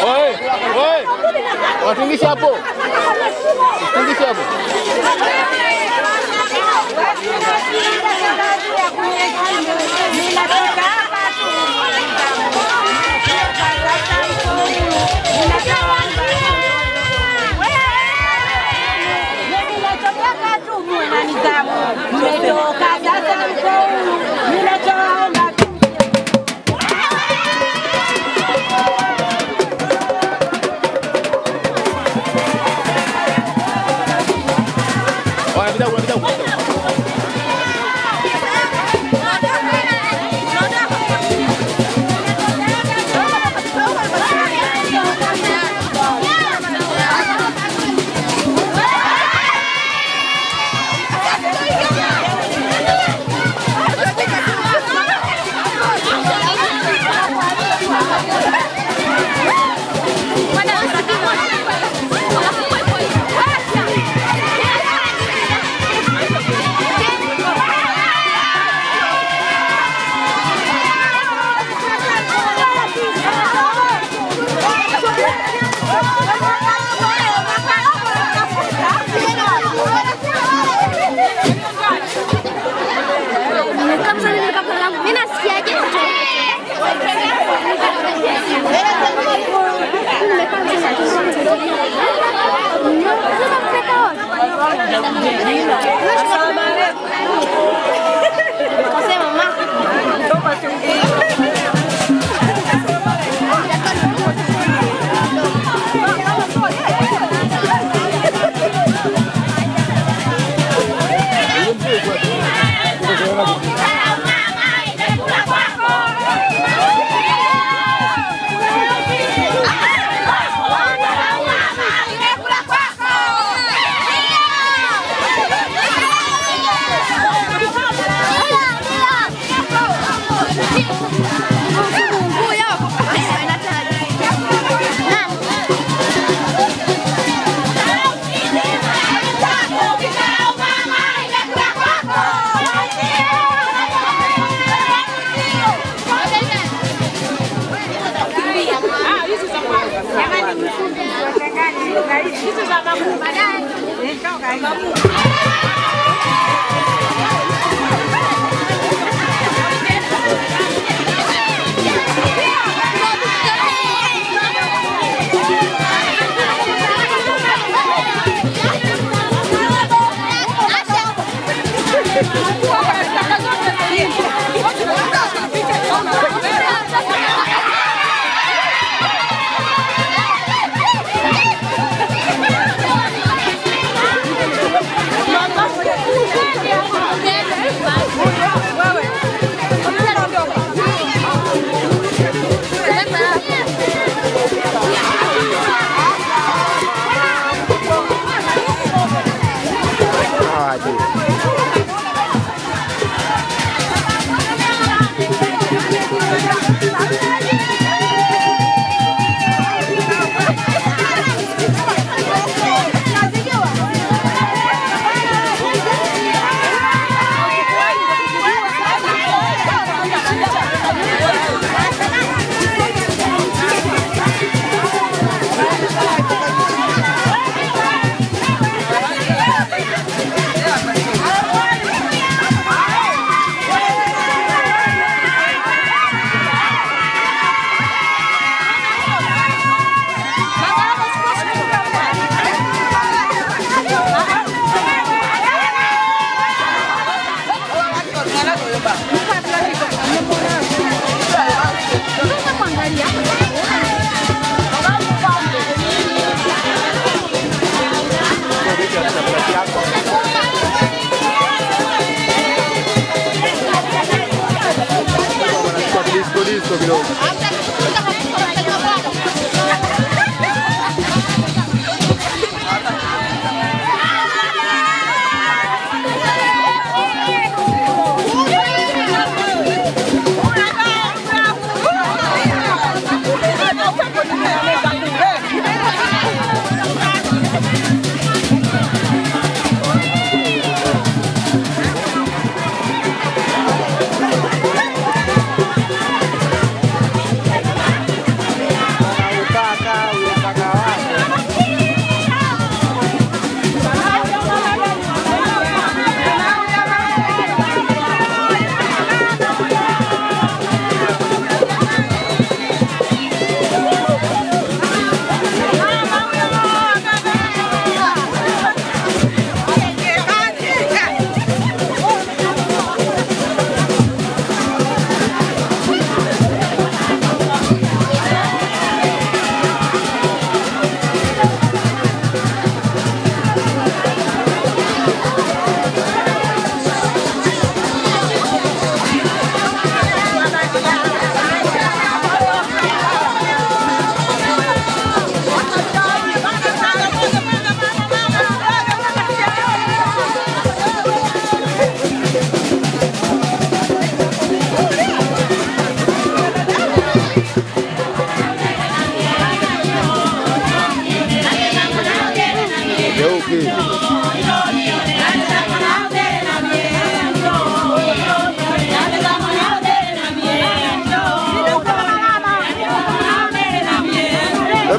Oi. Watinggi siapa? Tinggi siapa?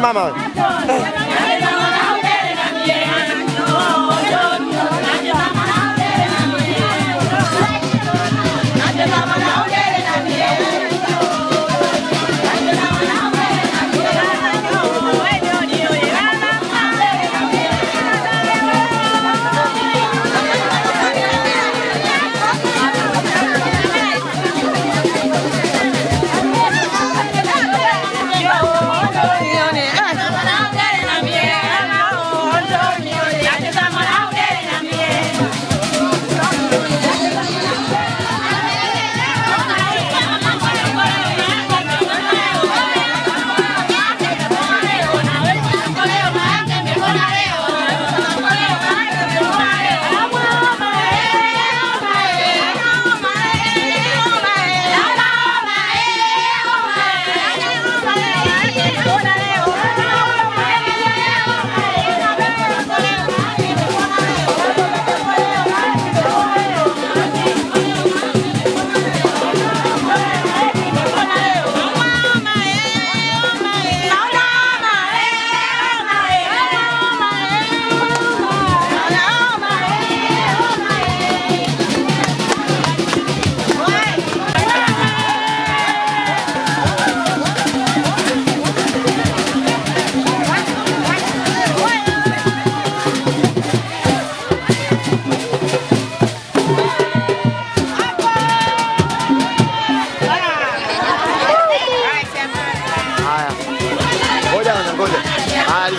Mama.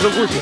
Zungushe.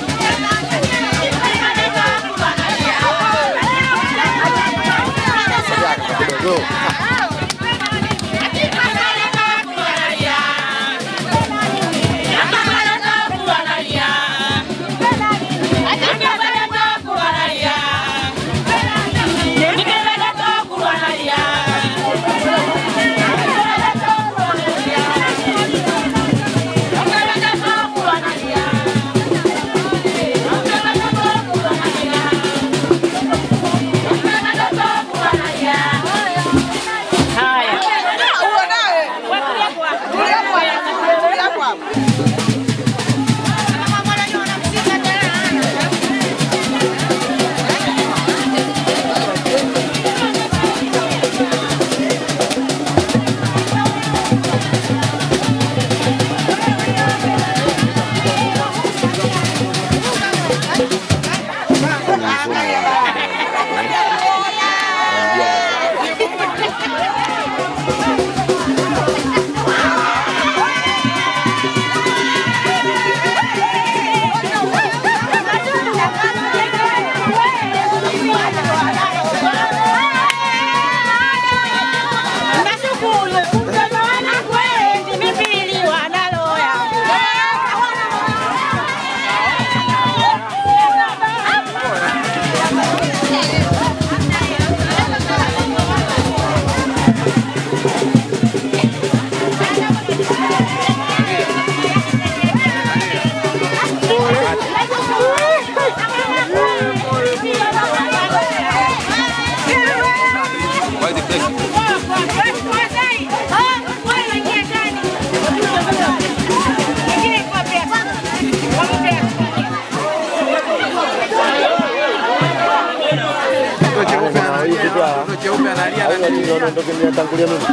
Ndio kinitangulia mimi.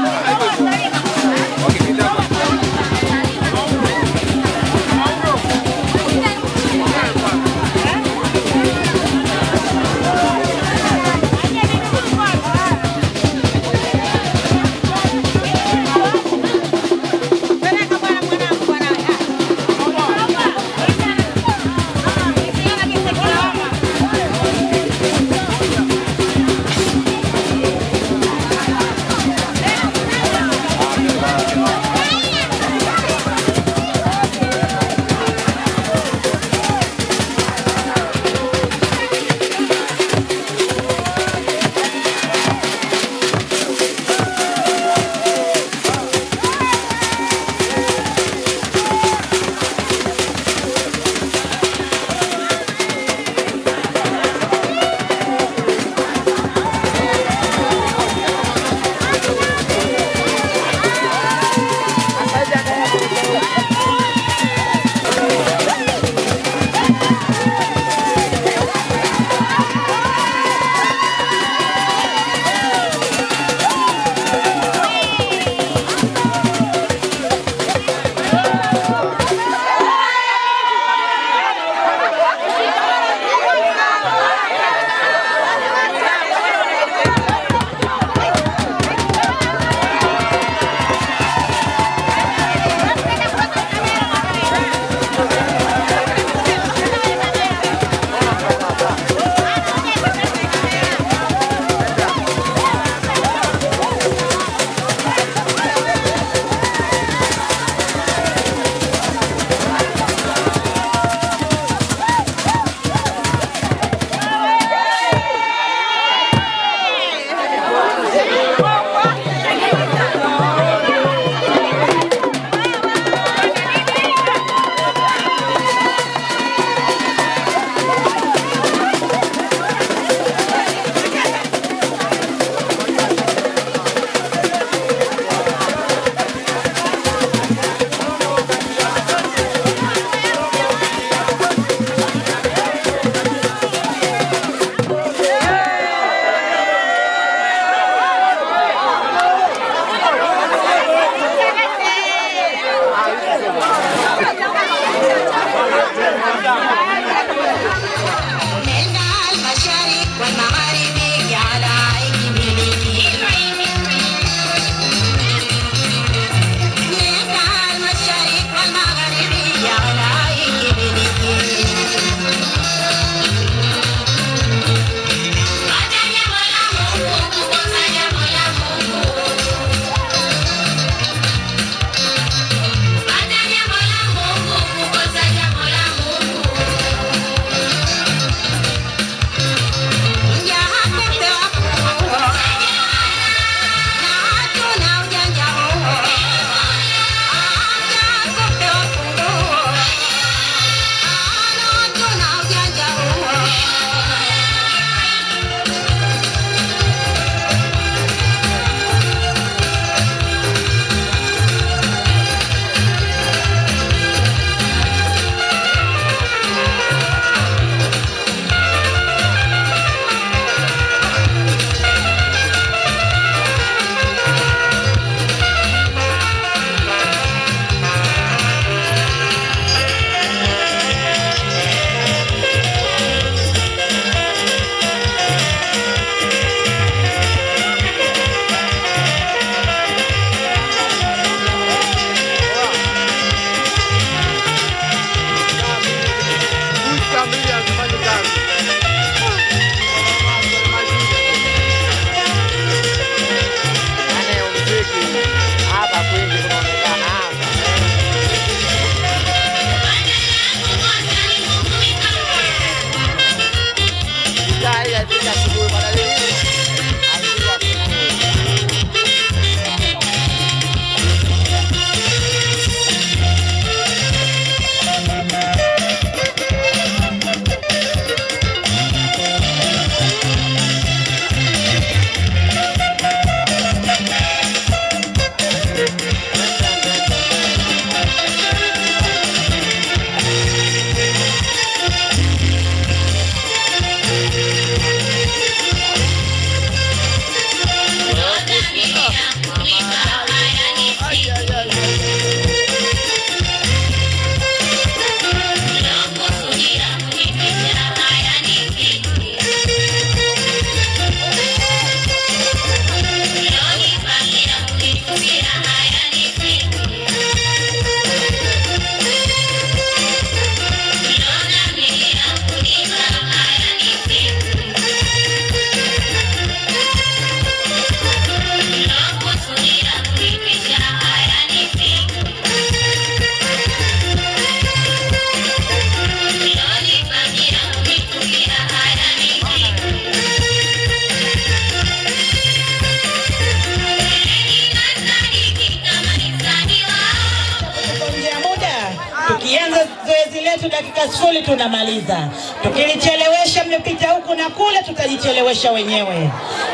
zoezi letu dakika 0 tunamaliza. Tukilichelewesha mmepita huku na kule, tutajichelewesha wenyewe.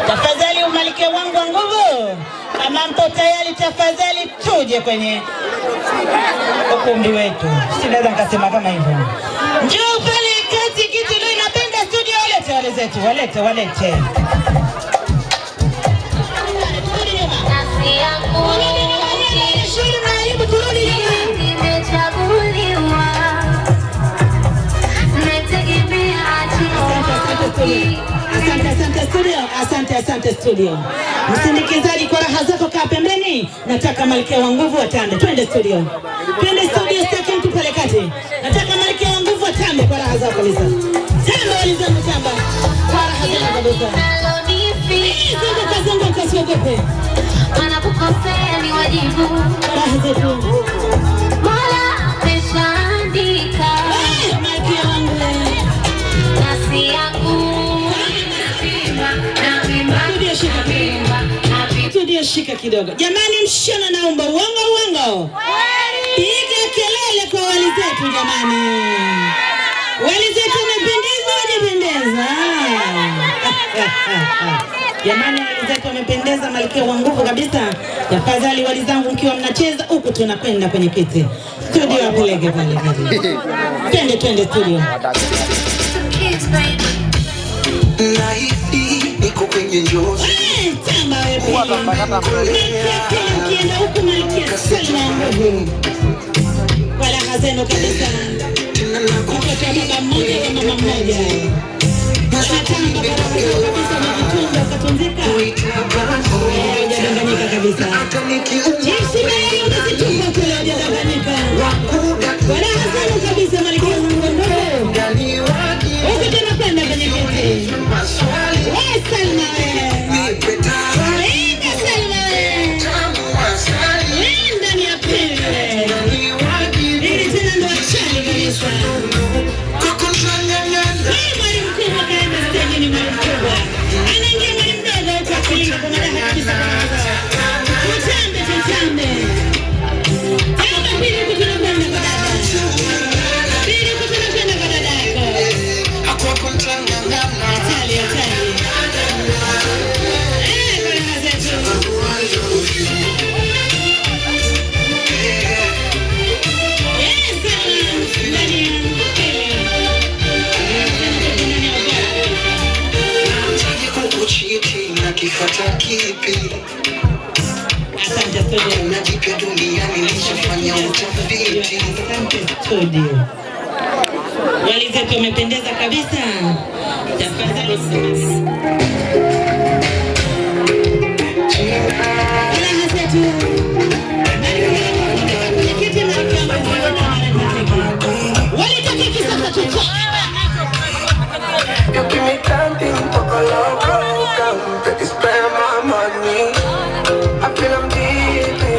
Tafadhali umalkia wangu wa nguvu, kama mpo tayari tafadhali tuje kwenye ukumbi wetu. Sinaweza nikasema kama hivyo. Njoo pale kati kitu ndio inapenda studio, walete wale zetu, walete. Asante studio. Msindikizaji kwa raha zako kaa pembeni. Nataka malkia wa nguvu atande. Twende studio. Sitaki mtu pale kati. Nataka malkia wa nguvu atande kwa raha zako kabisa. Tamba walizangu tamba. Kwa raha zako kabisa. Zunguka usiogope. Wanapokosea ni wajibu. Kwa raha zetu. Mola ameshaandika. Malkia wangu. Nafsi yangu. Studio shika kidogo. Jamani mshana naomba uongo. Piga kelele kwa wali zetu jamani. Wali zetu wamependeza. Jamani wali zetu wamependeza, malkia wa nguvu kabisa. Tafadhali wali zangu mkiwa mnacheza huku tunakwenda kwenye kiti. Studio apeleke pale. Twende studio. Niko kwenye njozi. Tamba wewe. Kienda huku malkia sana nguvu. Wala hazeno kabisa. Mtoto baba mmoja wa mama mmoja. Natamba kabisa majitunza katunzika. Hujadanganyika kabisa. Jinsi gani unazitupa kule hujadanganyika. Wala hazeno kabisa malkia wa nguvu. Huku tunakwenda kwenye kiti. Salma wewe. Salma wewe. Ndani ya pili wewe. Hili tena ndo achali kabisa. Mwalimu mkubwa kaenda stage ni mwalimu mkubwa. Anaingia mwalimu mdogo huko akilinga kwa madaha kabisa. Tutambe. Hapa pili huku tunakwenda kwa dada. Pili huku tunakwenda kwa dada yako. Hatari. Kifata kipi? Asante studio. Najipya duniani nishafanya utafiti. Asante studio. Wali zetu wamependeza kabisa. Tafadhali You give me something to love, broken. You spend my money. I feel I'm deep in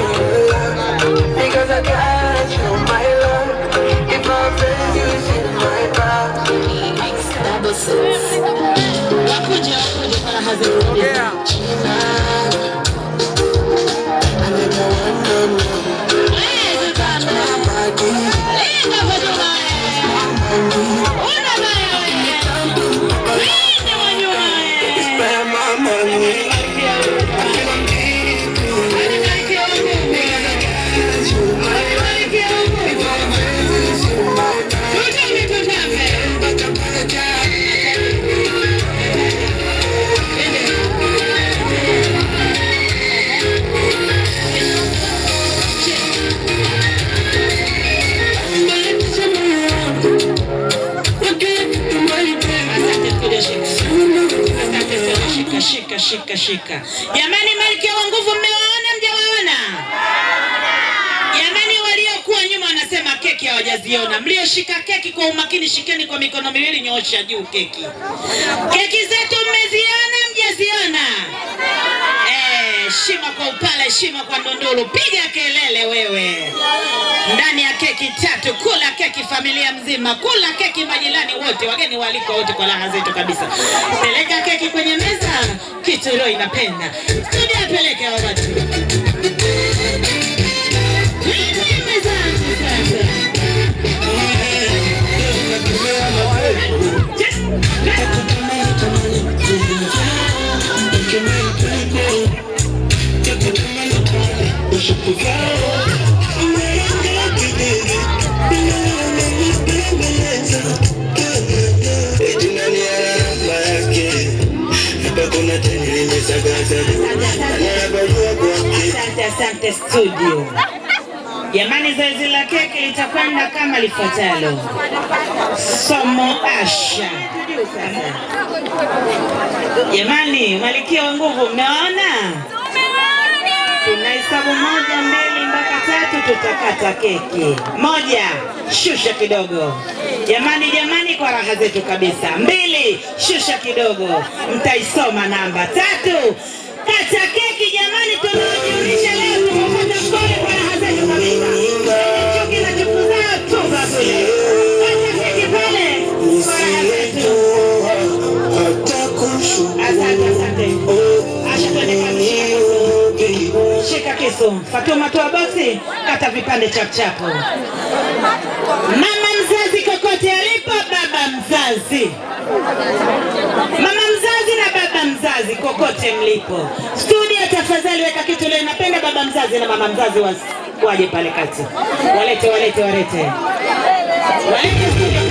love because I got you, my love. If I fail you, see my back. Yeah. I never want to Shika. Jamani malkia wa nguvu mmewaona mjawaona? Jamani waliokuwa nyuma wanasema keki hawajaziona. Mlioshika keki kwa umakini shikeni kwa mikono miwili, nyoosha juu keki. Keki zetu mmeziona mjaziona? Shima kwa upala, shima kwa ndondolo. Piga kelele wewe. Ndani ya keki 3, kula keki familia mzima, kula keki majirani wote, wageni waliko wote kwa raha zetu kabisa. Peleka keki kwenye meza, kitu leo inapenda. Studio peleke hao watu. Meza sasa. asante studio. Jamani, zoezi la keki litakwenda kama lifuatalo. Somo Asha. Jamani, Malkia wa Nguvu, mmeona? Tunahesabu 1, 2 mpaka 3 tutakata keki. 1, shusha kidogo. Jamani, kwa raha zetu kabisa. 2, shusha kidogo. Mtaisoma namba. 3, kata keki. Jamani, tunajiunisha leo tumepata mkole kwa raha zetu kabisa. Chuki na chuku zao tu babule. Kata keki pale kwa raha zetu. Asante. Asha tuende kazi. Shika kisu. Fatuma toa boksi, kata vipande chap. Mama mzazi kokote alipo, baba mzazi. Mama mzazi na baba mzazi kokote mlipo. Studio tafadhali weka kitu leo, napenda baba mzazi na mama mzazi waje pale kati. Walete. Walete studio.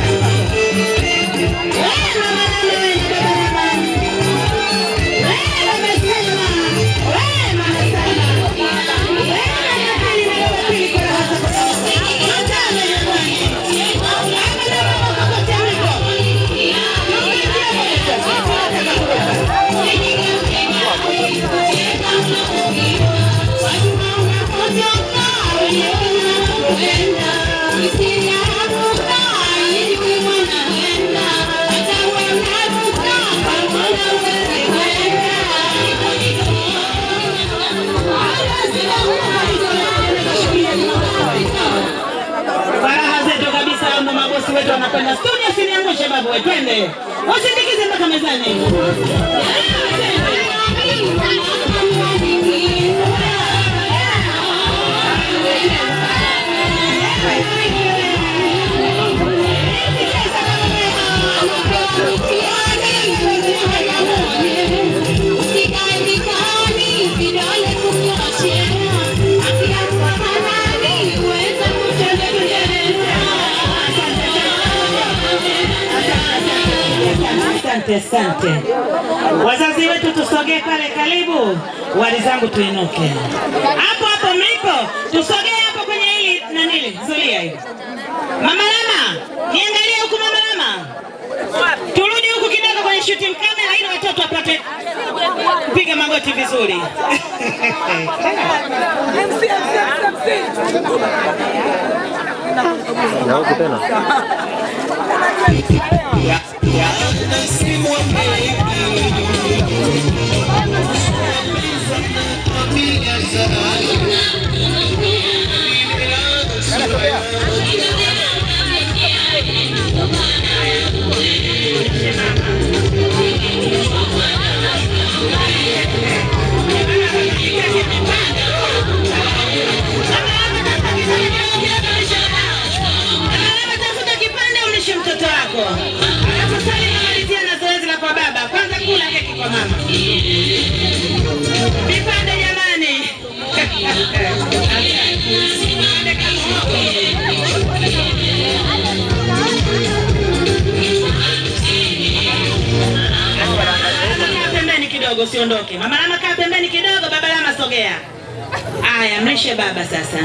Mabosi wetu wanakwenda studio, siniangushe babu wetu, twende. Usindikize mpaka mezani. Asante. Wazazi wetu tusogee pale karibu. Wali zangu tuinuke. Hapo mlipo, tusogee hapo kwenye hili nanili, zulia hili. Mama Lama, niangalie huku Mama Lama. Turudi huku kidogo kwenye shooting camera ili watoto wapate kupiga magoti vizuri. Na huko tena. Tafuta kipande umlishe mtoto wako. Alafu sasa nimalizia na zoezi la kwa baba. Kwanza kula keki kwa mama. Vipande jamani. Pembeni kidogo usiondoke. Mama Lama kaa pembeni kidogo, baba Lama sogea. Aya, mlishe baba sasa.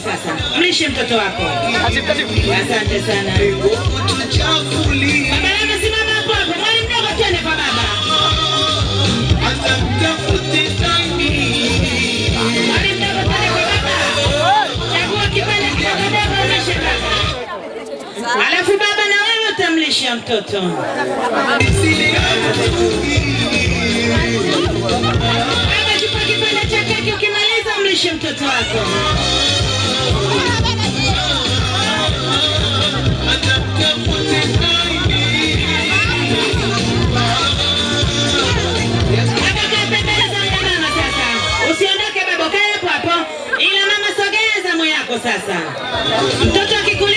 Sasa mlishe mtoto wako. Asante sana. Baba Lama simama hapo. Mwalimu mdogo twende kwa baba. Mwalimu mdogo twende kwa baba. Chagua kipande kidogo mlishe baba. Alafu baba na wewe utamlisha mtoto. Baba chukua kipande cha keki, ukimaliza mlishe mtoto wako. Usiondoke baba, kaa hapo, ila mama sogea zamu yako sasa. Mtoto akikulia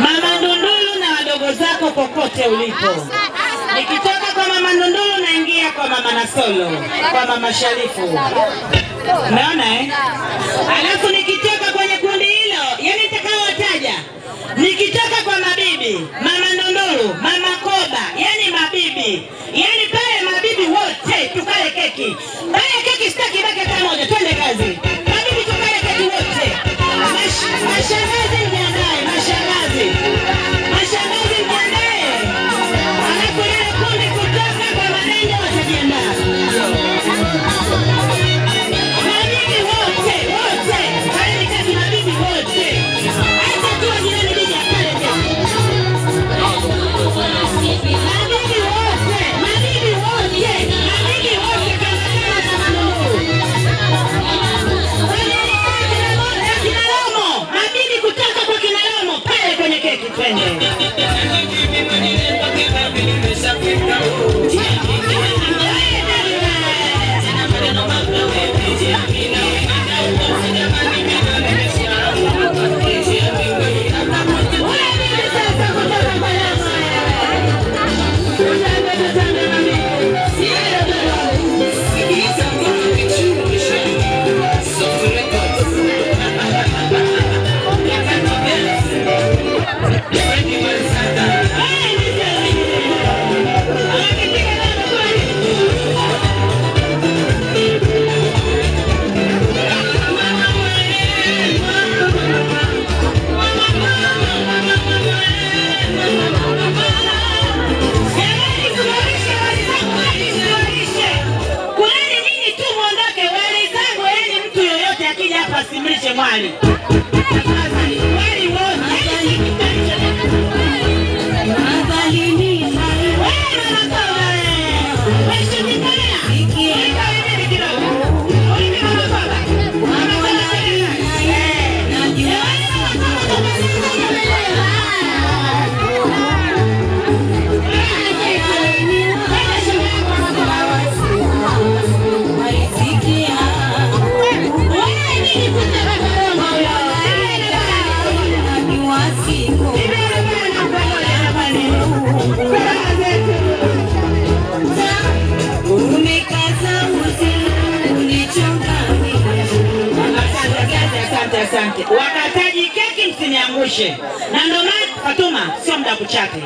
Mama Ndundulu na wadogo zako popote ulipo. Nikitoka kwa Mama Ndundulu naingia kwa Mama Nasolo, kwa Mama Sharifu. Unaona Alafu nikitoka kwenye kundi hilo, yani nitakayowataja, nikitoka kwa mabibi, Mama Ndundulu, Mama Koba, yani mabibi. Yani pale mabibi wote tukale keki. Pale keki sitaki baki hata moja, twende kazi. Mabibi tukale keki wote. Mashangazi mjiandae, mashangazi. Mashangazi mjiandae. Alafu ile kundi kutoka kwa maneno watajiandaa. Mabibi wote, wote. Pale kazi mabibi wote. Hata tu jirani bibi akale keki. Mabibi wote, mabibi wote. Mabibi wote kama mabibi kutoka kwa Kinalomo pale kwenye keki twende. Simlishe mwali. Mwali wote. Asante. Wakataji keki msiniangushe. Na ndo maana Fatuma sio muda kuchati.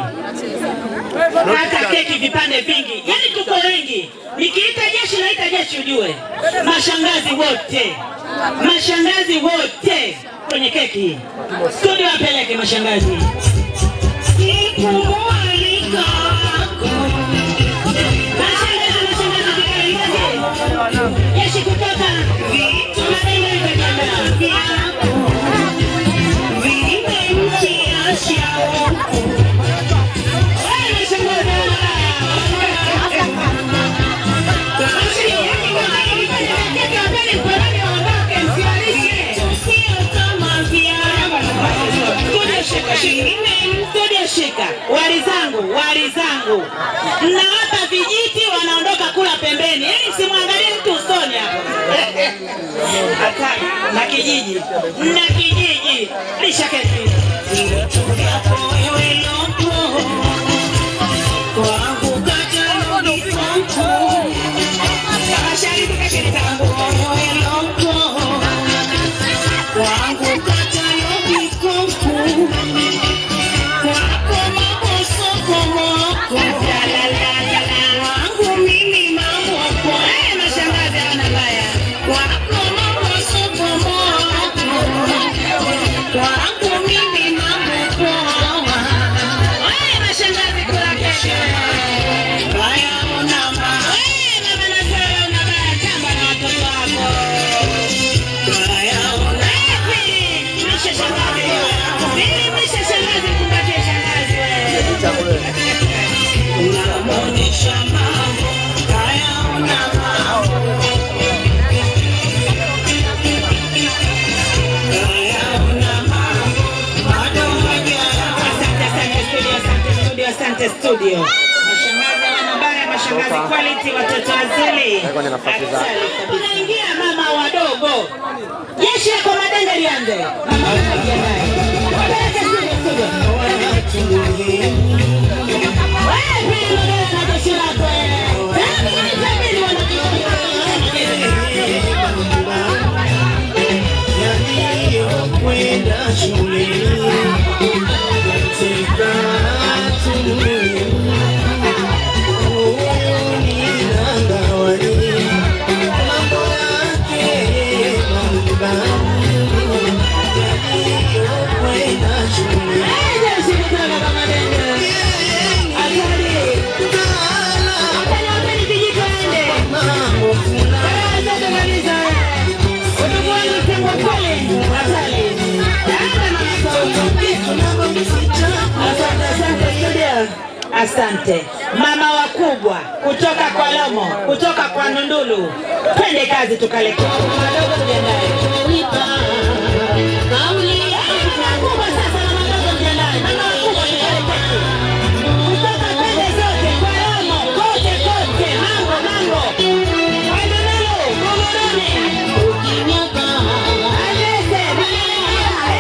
Kata keki vipande vingi. Yani tuko wengi. Nikiita jeshi naita jeshi ujue. Mashangazi wote. Mashangazi wote kwenye keki. Studio apeleke mashangazi. Jeshi kutoka shika. Wali zangu. Nawapa vijiti wanaondoka kula pembeni. Yaani simwangalie mtu usoni hapo. Hatari. Na kijiji. Lisha keki. Asante studio. Mashangazi wanabaya, mashangazi quality, watoto wazuri. Tunaingia mama wadogo. Jeshi kwa madenge lianze. Mama wajiandae. Wapeleke studio. Wewe pili na jeshi lako. Tabiri wanakiona. Kwenda shule. Asante mama wakubwa kutoka kwa Lomo, kutoka kwa Nundulu. Twende kazi tukaleke. Madogo tujiandae. Wakubwa sasa na madogo tujiandae. Mama wakubwa tukaleke. Kutoka pande zote kwa Lomo, kote. Mango. Waendeleo, Gogoroni. Alese, mama wakubwa.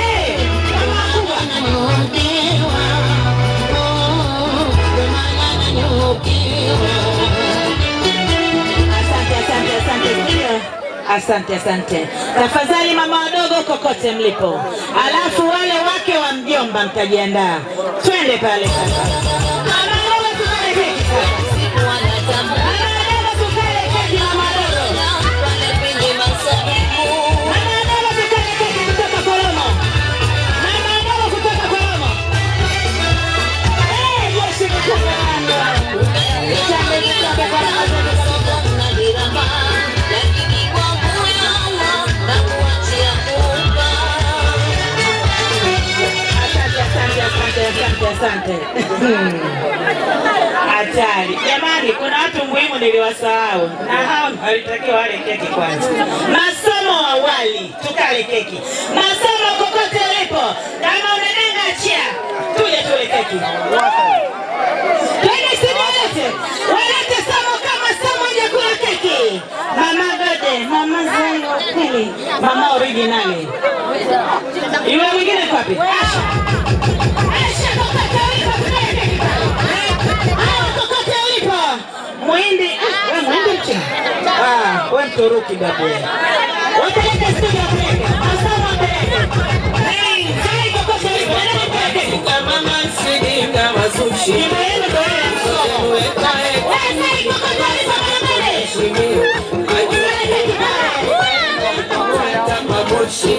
Asante. Tafadhali mama wadogo kokote mlipo. Alafu wale wake wa mjomba mtajiandaa. Twende pale sasa. Mama wadogo tukale keki sasa. Mama wadogo tukale keki mama wadogo. Mama wadogo tukale keki kutoka Kolomo. Mama wadogo kutoka Kolomo. Jeshi kutoka Kolomo. Asante. Hatari. Jamani, kuna watu muhimu niliwasahau. Na hao walitakiwa wale keki kwanza. Masomo awali, tukale keki. Masomo kokote ulipo. Kama unananga chia, tuje tule keki. Twende simuete. Walete somo kama somo je kula keki. Mama Gode, mama Zayo kweli. Mama originali. Yule mwingine kwa wapi? Mwindi mchina. Wewe mturuki babu. Wapeleke studio wapeleke. Masomo wapeleke. Sai kokote wapeleke. Kama mansidi kama sushi. Nimeenda kwa yeye. Sai kokote wapeleke. Kama moshi.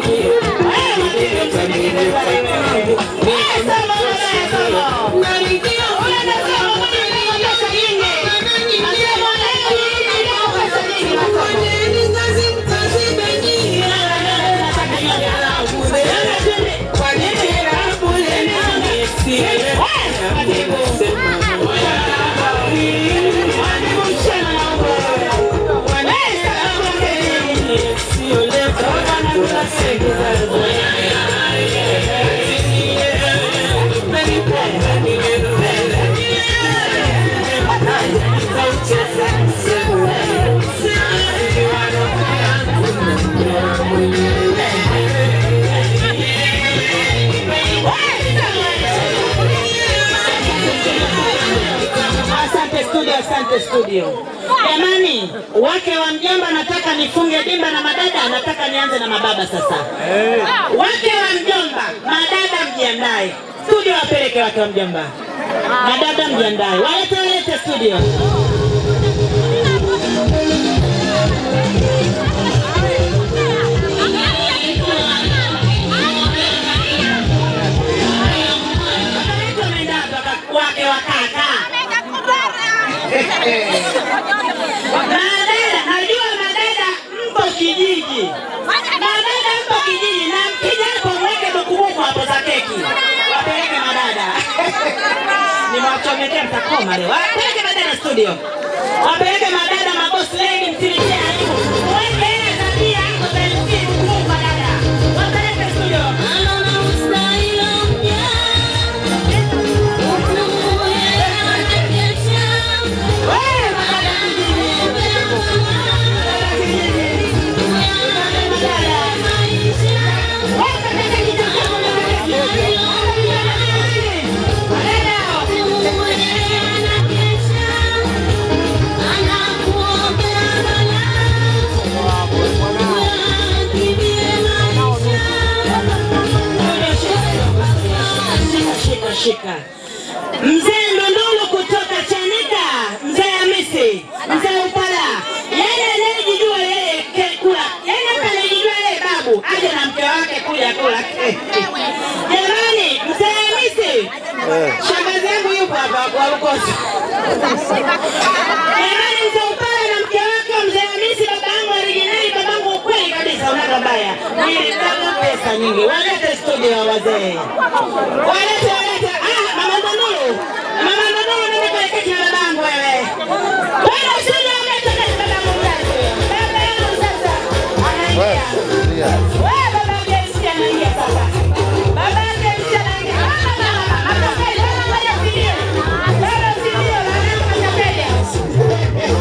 Asante studio. Jamani, wake wa mjomba nataka nifunge dimba na madada, nataka nianze na mababa sasa. Wake wa mjomba, madada mjiandae. Studio wapeleke wake wa mjomba. Madada mjiandae. Walete studio. Wake wa kaka. Madada, najua madada mpo kijiji. Madada mpo kijiji na mkija hapo mweke bukubuku hapo za keki. Wapeleke madada. Ni mkichomekea mtakoma leo. Wapeleke madada studio. Wapeleke madada mabosi lady mtilikia aibu. Weke tabia yako za MC mkubwa dada. Wapeleke studio. Shika. Mzee Ndondolo kutoka Chanika, mzee Hamisi, mzee Upala. Yeye anajijua yeye kula. Yeye anajijua yeye babu, aje na mke wake kuja kula. Jamani, mzee Hamisi. Shangazi yangu yupo hapa kwa ukosi. Jamani, mzee Upala na mke wake mzee Hamisi, babangu originali, babangu ukweli kabisa, una mbaya. Nilitaka pesa nyingi. Walete studio wazee. Walete Mama Ndondolo ndio kwa kiti na babangu wewe. Wewe usije umetoka babangu mtatu. Baba yangu sasa anaingia. Wewe baba yake anaingia sasa. Baba yake anaingia. Baba video. Baba video anaanza video.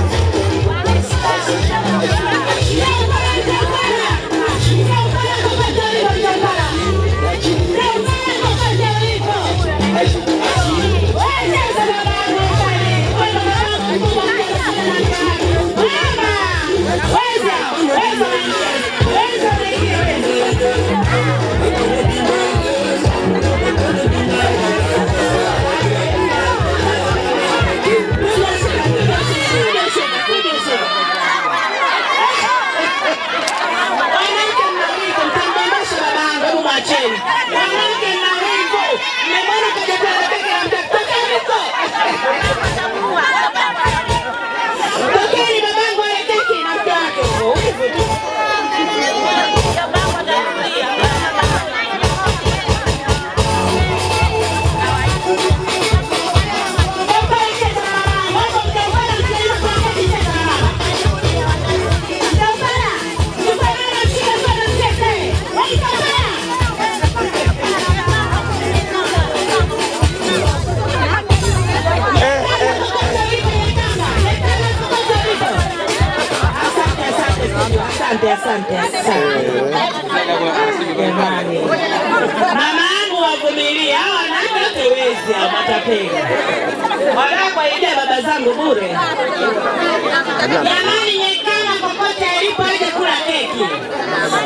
Asante. Mama yangu wavumilia, hawa wanawake wezi watapenda. Wala kwa ile baba zangu bure. Jamani, Nyekana kokote alipo aje kula keki.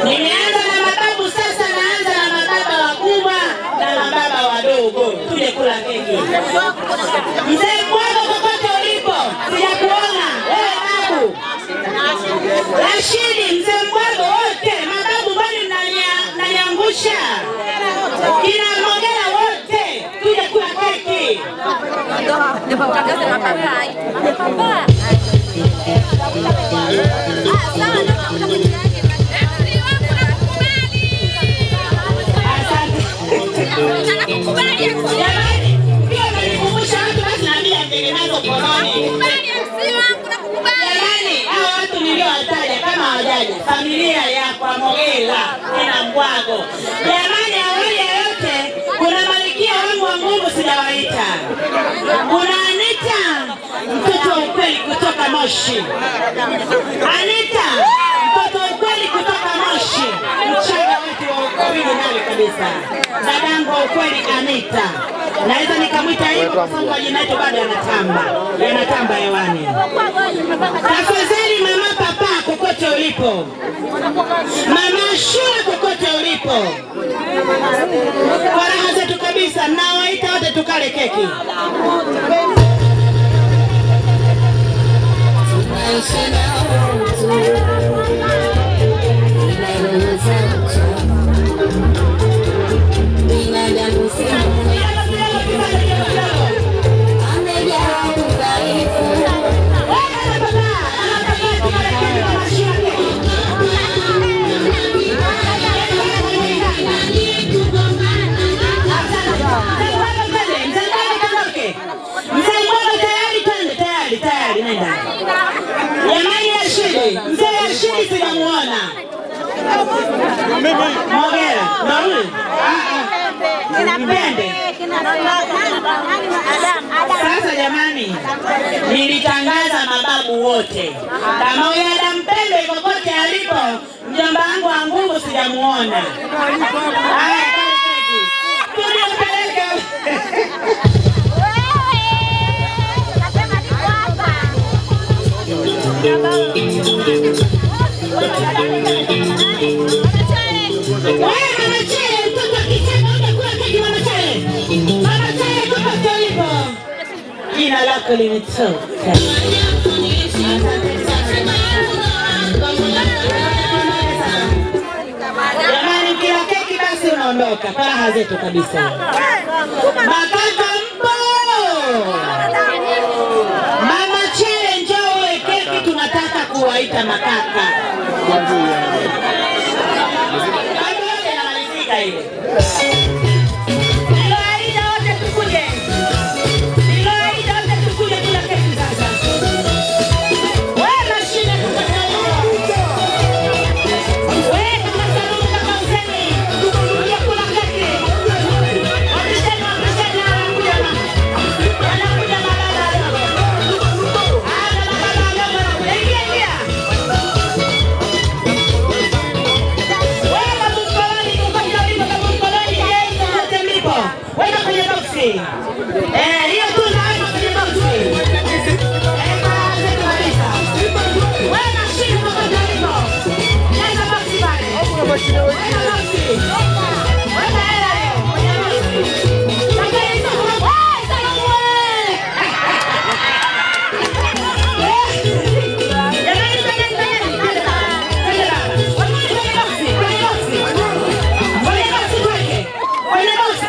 Nimeanza na mababu, sasa naanza na mababa wakubwa na mababa wadogo. Tuje kula keki. Mzee Mbwago kokote ulipo, sijakuona. Wewe babu. Rashidi, mzee Mbwago wote, mababu bali nanyangusha. Kina Mogera wote, tuje kula keki. Tangaze mapapai. Jamani, pia nilikumbusha watu basi naambia mtengenezo kononi. Jamani, hao watu niliowataja kama hawajaje, familia ya kwa Mogela ina Mbwago. Jamani, awali ya yote kuna malikia wangu wa Mungu sijawaita. Kuna Anita, mtoto wa ukweli kutoka Moshi. Anita, mtoto wa ukweli kutoka Moshi. Mchanga wetu wa ukweli nani kabisa. Dadangu wa ukweli Anita. Naweza nikamwita hivyo kwa sababu jina letu bado yanatamba hewani. Tafadhali mama papa kokote ulipo. Mama shule kokote ulipo. Kwa raha zetu kabisa, nawaita wote tukale keki. Mogera, Mauli. Mpende. Sasa jamani, nilitangaza mababu wote. Kama huyo Adam Mpende kokote alipo, mjomba wangu wa nguvu sijamuona. Haya, tulimpeleka. Jina lako limetoka. Jamani, kila keki basi unaondoka. Faraha zetu kabisa. Makaka mpo. Mama Chele njoo keki tunataka kuwaita makaka. Bado yanamalizika ile. Hiyo tu ndio kwenye boksi. Wewe na shida kwa karibu. Jaza boksi pale. Wewe boksi. Wewe hela leo. Kwenye boksi. Sasa hizo wewe salamu wewe. Jamani tena. Kwenye boksi.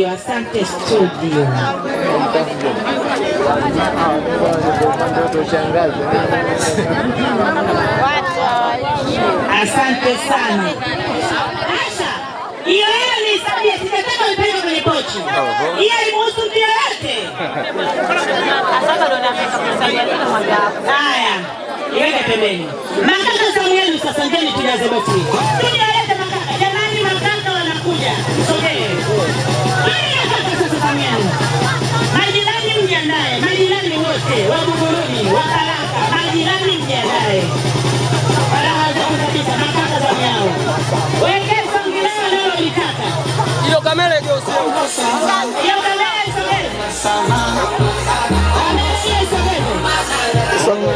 Asante studio. Asante sana. Sasa, hiyo ni sabia sitataka nipeleke kwenye pochi. Hiyo imuhusu mtu yote. Sasa ndo nataka kusaidia tena mwanangu. Haya, iweke pembeni. Makaka zamu yenu sasa ngeni tujaze boksi. Tujalete makaka. Jamani makaka wanakuja. Sogee. Majirani mjiandae, majirani wote, Wabuguruni, Wakaraka, majirani mjiandae. Faraha zao kabisa, makaka za miao. Weke songileo nalo litaka. Hiyo kamera ndio sio. Hiyo kamera isogeze. Kamera isogeze.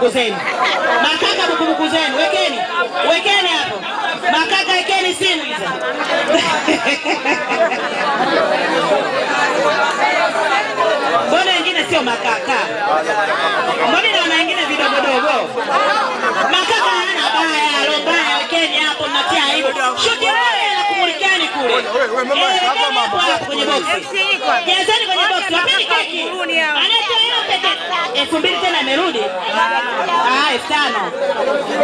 bukubuku zenu. Makaka bukubuku zenu, wekeni. Wekeni hapo. Makaka wekeni simu hizo. Mbona wengine sio makaka? Mbona na wengine vidogodogo? Makaka hana baya, lombaya, wekeni hapo mnatia hivyo. Shuti wewe na kumulikani kule. Wewe mama hapa mama. Kwenye box. Jazani kwenye box. Wapeni keki. Anatoa hiyo peke. 2000 tena amerudi. 5.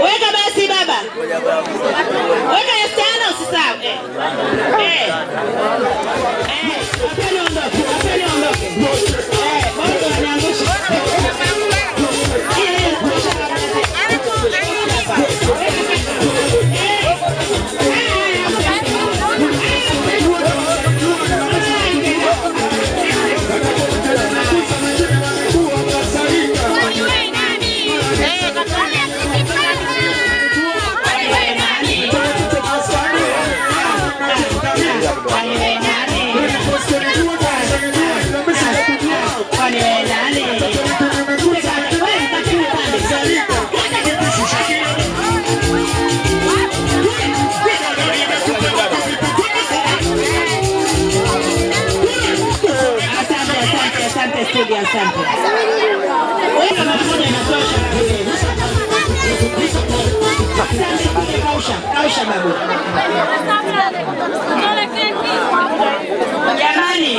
Weka basi baba. Weka 5 usisahau. Apeni ondoke. Apeni ondoke. Bado waniangusha. Asante. Wewe kama mmoja inatosha. Kausha babu. Jamani.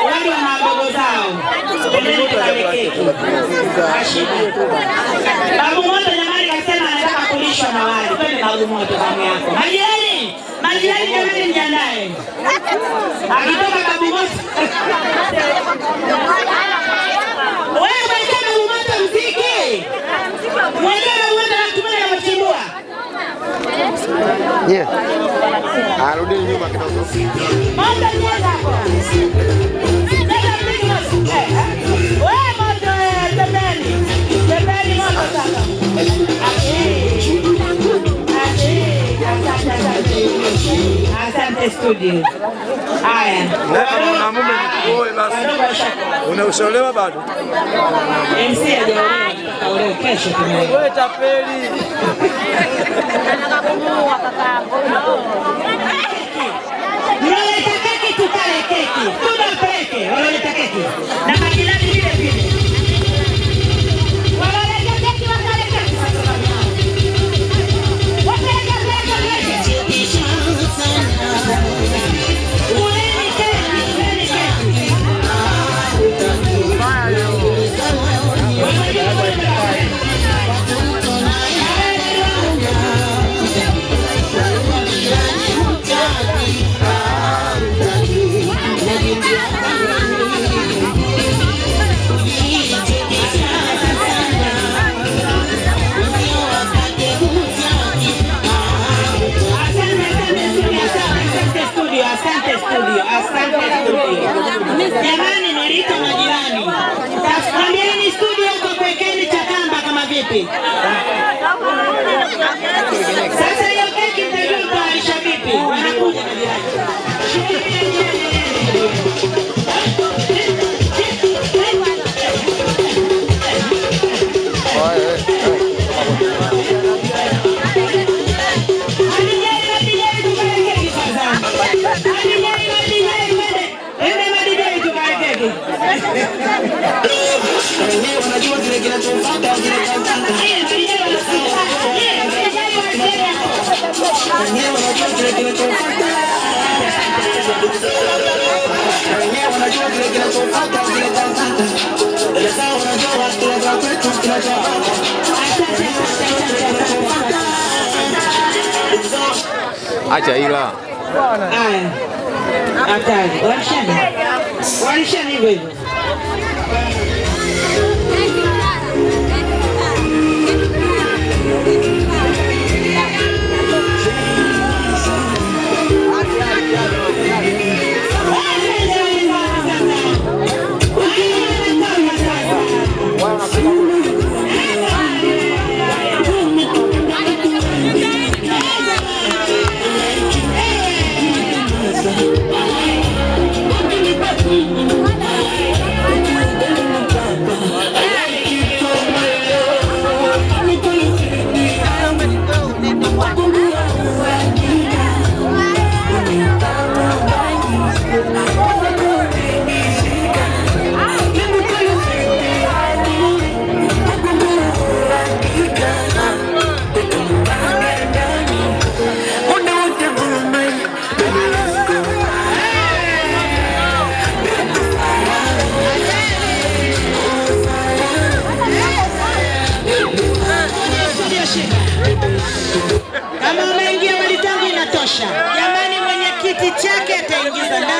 Wale wana madogo zao. Endeni kale keki. Ashiba. Babu moto jamani akisema anataka kulishwa na wali. Twende babu moto zamu yako. Majirani. Majirani jamani mjiandae. Akitoka babu moto. Wewe mwekana umoto mziki. Mwekana umoto na kutumia na mchimbua. Yeah. Arudi nyuma kidogo. Moto nyeza hapo. Nyeza mziki moto. Wewe moto tembeni. Tembeni moto sasa. Asante studio. Haya. Na mume wewe basi. Unausholewa bado? MC hajaolewa kesho tumeolewa. Wewe tapeli. Anakapumua kakaangu. Mnaleta keki tukale keki. Tuna peke. Wanaleta keki. Na majirani vile vile. Wanaleta keki wakale keki. Wapeleka keki. Uleni keki. Uleni keki. Jamani nilita majirani. Mwambieni studio huko kwekeni chakamba kama vipi. Sasa hiyo keki mtajua mtawarisha vipi. Wanakuja majirani. Acha ila. Haya. Hatari. Walishani hivyo hivyo. Jamani, mwenye kiti chake ataingiza ndani.